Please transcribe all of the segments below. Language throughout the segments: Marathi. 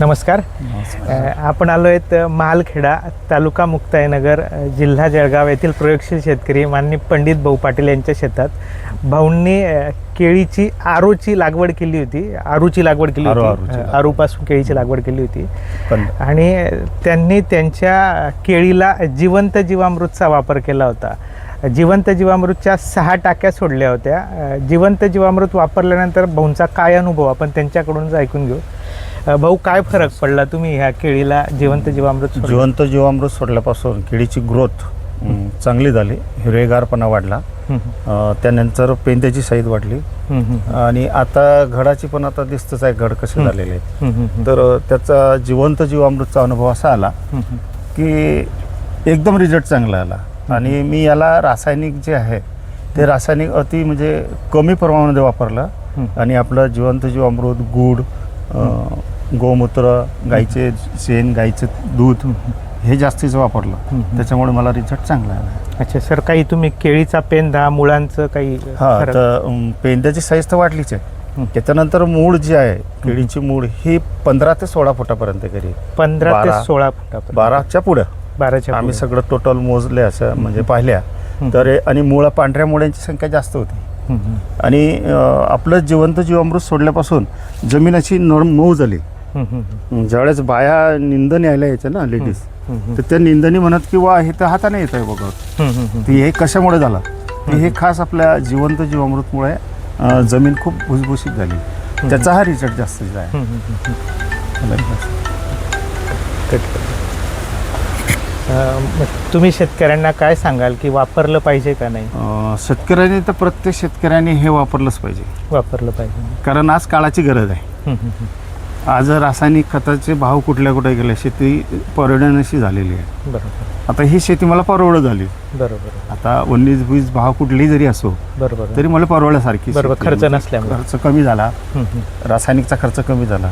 नमस्कार. आपण आलो आहेत मालखेडा, तालुका मुक्ताईनगर, जिल्हा जळगाव येथील प्रयोगशील शेतकरी माननीय पंडित भाऊ पाटील यांच्या शेतात. भाऊंनी केळीची आरूची लागवड केली होती. आरूपासून केळीची लागवड केली होती आणि त्यांनी त्यांच्या केळीला जिवंत जीवामृतचा वापर केला होता. जिवंत जीवामृतच्या 6 टाक्या सोडल्या होत्या. जिवंत जीवामृत वापरल्यानंतर भाऊंचा काय अनुभव आपण त्यांच्याकडूनच ऐकून घेऊ. भाऊ, काय फरक पडला तुम्ही ह्या केळीला जिवंत जीवामृत सोडल्यापासून केळीची ग्रोथ चांगली झाली, हिरवेगारपणा वाढला, त्यानंतर पेंद्याची साईज वाढली आणि आता घडाची पण आता दिसतच आहे घड कसे झालेले आहेत. तर त्याचा जिवंत जीवामृतचा अनुभव असा आला की एकदम रिझल्ट चांगला आला. आणि मी याला रासायनिक जे आहे ते रासायनिक म्हणजे कमी प्रमाणामध्ये वापरलं आणि आपलं जिवंत जीवामृत, गूळ, गोमूत्र, गाईचे शेण, गाईचं दूध हे जास्तीचं वापरलं. त्याच्यामुळे मला रिझल्ट चांगला आला. अच्छा सर, काही तुम्ही केळीचा पेंदा, मुळांचं काही? तर पेंद्याची साईज तर वाढलीच आहे. त्याच्यानंतर मूळ जी आहे केळीची मूळ ही 15 ते 16 फुटापर्यंत करी. 15 ते 16 फुटापर्यंत? 12च्या पुढं. 12च्या आम्ही सगळं टोटल मोजले असं म्हणजे पाहिल्या तर. आणि मुळा पांढऱ्या मुळ्यांची संख्या जास्त होती. आणि आपलं जिवंत जीवामृत सोडल्यापासून जमीन अशी नरम मऊ झाली. ज्यावेळेस बाया निंदणी आल्या यायच्या ना लेडीज, तर त्या निंदणी म्हणत की वा हे तर हाताने येत आहे बघा. हे कशामुळे झालं? हे खास आपल्या जिवंत जीवामृतमुळे जमीन खूप भुसभुशीत झाली. त्याचा हा रिझल्ट जास्त आहे. तुम्ही शेतकऱ्यांना काय सांगाल की वापरलं पाहिजे का नाही? शेतकऱ्यांनी तर प्रत्येक शेतकऱ्यांनी हे वापरलंच पाहिजे. वापरलं पाहिजे, कारण आज काळाची गरज आहे. आज रासायनिक खताचे भाव कुठे गेले, शेती परवडण्याशी झालेली आहे. बरोबर. आता ही शेती मला परवड झाली. बरोबर. आता 19-20 भाव कुठलेही जरी असो, बरोबर, तरी मला परवडल्यासारखी. बरोबर. खर्च नसल्यामुळे खर्च कमी झाला, रासायनिकचा खर्च कमी झाला.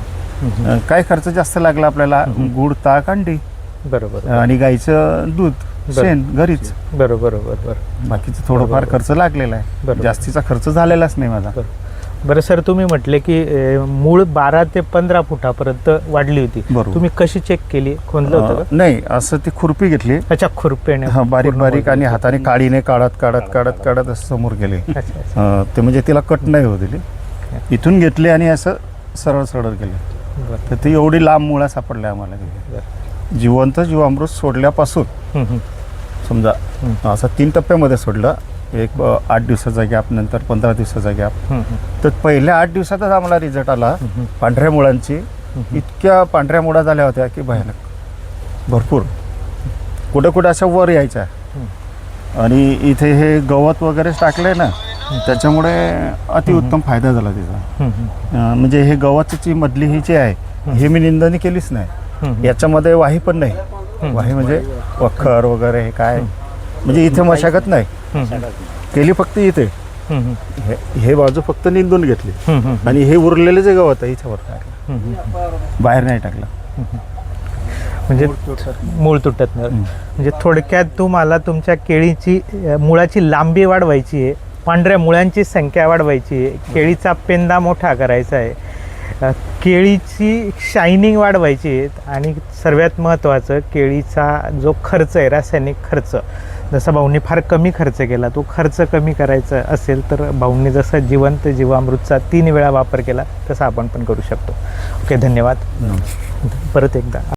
काय खर्च जास्त लागला आपल्याला? गुळ, ताक, अंडी, बरोबर, आणि गाईचं दूध, शेण घरीच. बरोबर बरोबर. बाकीचं थोडंफार खर्च लागलेला आहे, जास्तीचा खर्च झालेलाच नाही माझा. बरं सर, तुम्ही म्हटले की मूळ 12 ते 15 फुटापर्यंत वाढली होती. तुम्ही कशी चेक केली? खोदलं होतं का? नाही, असं ती खुरपी घेतली. अच्छा, खुरपेने बारीक बारीक आणि हाताने काडीने काढत असं समोर गेले. ते म्हणजे तिला कट नाही होत दिली. इथून घेतले आणि असं सरळ सरळ गेले. तर ती एवढी लांब मुळा सापडल्या आम्हाला. जिवंत जीवामृत सोडल्यापासून समजा असं 3 टप्प्यामध्ये सोडलं. एक 8 दिवसाचा गॅप, नंतर 15 दिवसाचा गॅप. तर पहिल्या 8 दिवसातच आम्हाला रिझल्ट आला. पांढऱ्या मुळांची इतक्या पांढऱ्या मुळा झाल्या होत्या की भयानक, भरपूर. कुठं अशा वर यायच्या. आणि इथे हे गवत वगैरे टाकले ना, त्याच्यामुळे अतिउत्तम फायदा झाला तिचा. म्हणजे हे गवताची मधली ही जी आहे हे मी निंदणी केलीच नाही. याच्यामध्ये वाही पण नाही. वाही म्हणजे वखर वगैरे हे काय, म्हणजे इथे मशागत नाही केली, फक्त इथे हे बाजू फक्त निंदून घेतली. आणि हे उरलेले जे गवत आहे इथे बाहेर नाही टाकलं. म्हणजे मूळ तुटत नाही. म्हणजे थोडक्यात तुम्हाला तुमच्या केळीची मुळाची लांबी वाढवायची आहे, पांढऱ्या मुळांची संख्या वाढवायची आहे, केळीचा पेंदा मोठा करायचा आहे, केळीची शायनिंग वाढवायची आहे, आणि सर्वात महत्त्वाचं केळीचा जो खर्च आहे, रासायनिक खर्च, जसा भाऊंनी फार कमी खर्च केला, तो खर्च कमी करायचा असेल तर भाऊंनी जसं जिवंत जीवामृतचा 3 वेळा वापर केला तसा आपण पण करू शकतो. ओके, धन्यवाद. परत एकदा